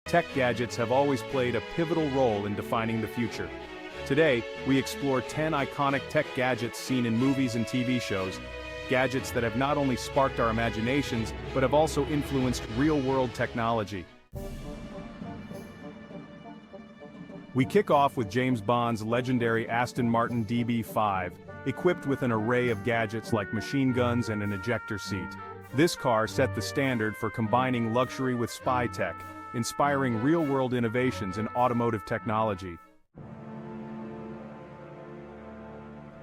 Tech gadgets have always played a pivotal role in defining the future. Today, we explore 10 iconic tech gadgets seen in movies and TV shows, gadgets that have not only sparked our imaginations, but have also influenced real-world technology. We kick off with James Bond's legendary Aston Martin DB5, equipped with an array of gadgets like machine guns and an ejector seat. This car set the standard for combining luxury with spy tech, inspiring real-world innovations in automotive technology.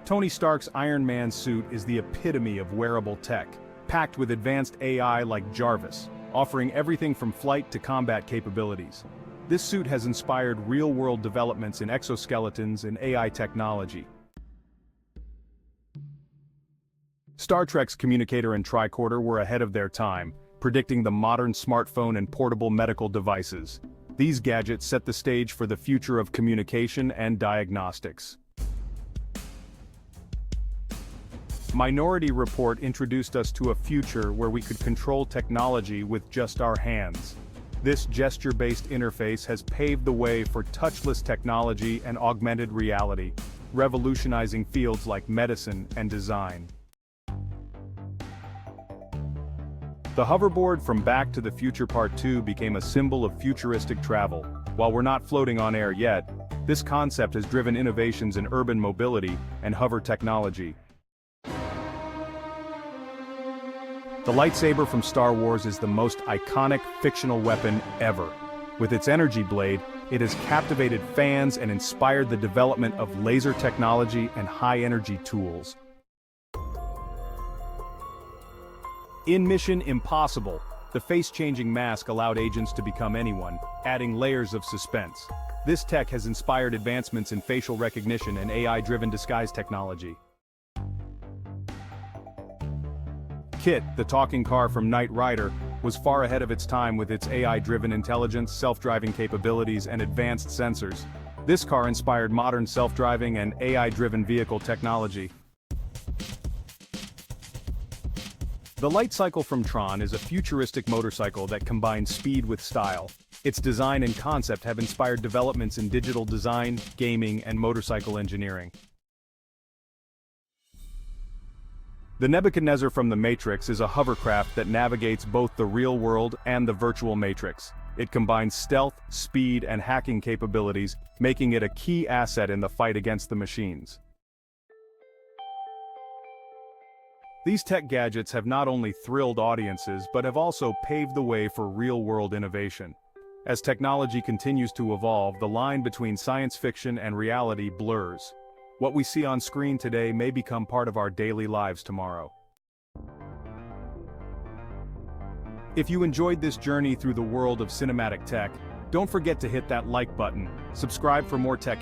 Tony Stark's Iron Man suit is the epitome of wearable tech, packed with advanced AI like Jarvis, offering everything from flight to combat capabilities. This suit has inspired real-world developments in exoskeletons and AI technology. Star Trek's communicator and tricorder were ahead of their time, predicting the modern smartphone and portable medical devices. These gadgets set the stage for the future of communication and diagnostics. Minority Report introduced us to a future where we could control technology with just our hands. This gesture-based interface has paved the way for touchless technology and augmented reality, revolutionizing fields like medicine and design. The hoverboard from Back to the Future Part 2 became a symbol of futuristic travel. While we're not floating on air yet, this concept has driven innovations in urban mobility and hover technology. The lightsaber from Star Wars is the most iconic fictional weapon ever. With its energy blade, it has captivated fans and inspired the development of laser technology and high-energy tools. In Mission Impossible, the face-changing mask allowed agents to become anyone, adding layers of suspense. This tech has inspired advancements in facial recognition and AI-driven disguise technology. KITT, the talking car from Knight Rider, was far ahead of its time with its AI-driven intelligence, self-driving capabilities, and advanced sensors. This car inspired modern self-driving and AI-driven vehicle technology. The Light Cycle from Tron is a futuristic motorcycle that combines speed with style. Its design and concept have inspired developments in digital design, gaming, and motorcycle engineering. The Nebuchadnezzar from The Matrix is a hovercraft that navigates both the real world and the virtual matrix. It combines stealth, speed, and hacking capabilities, making it a key asset in the fight against the machines. These tech gadgets have not only thrilled audiences but have also paved the way for real-world innovation. As technology continues to evolve, the line between science fiction and reality blurs. What we see on screen today may become part of our daily lives tomorrow. If you enjoyed this journey through the world of cinematic tech, don't forget to hit that like button, subscribe for more tech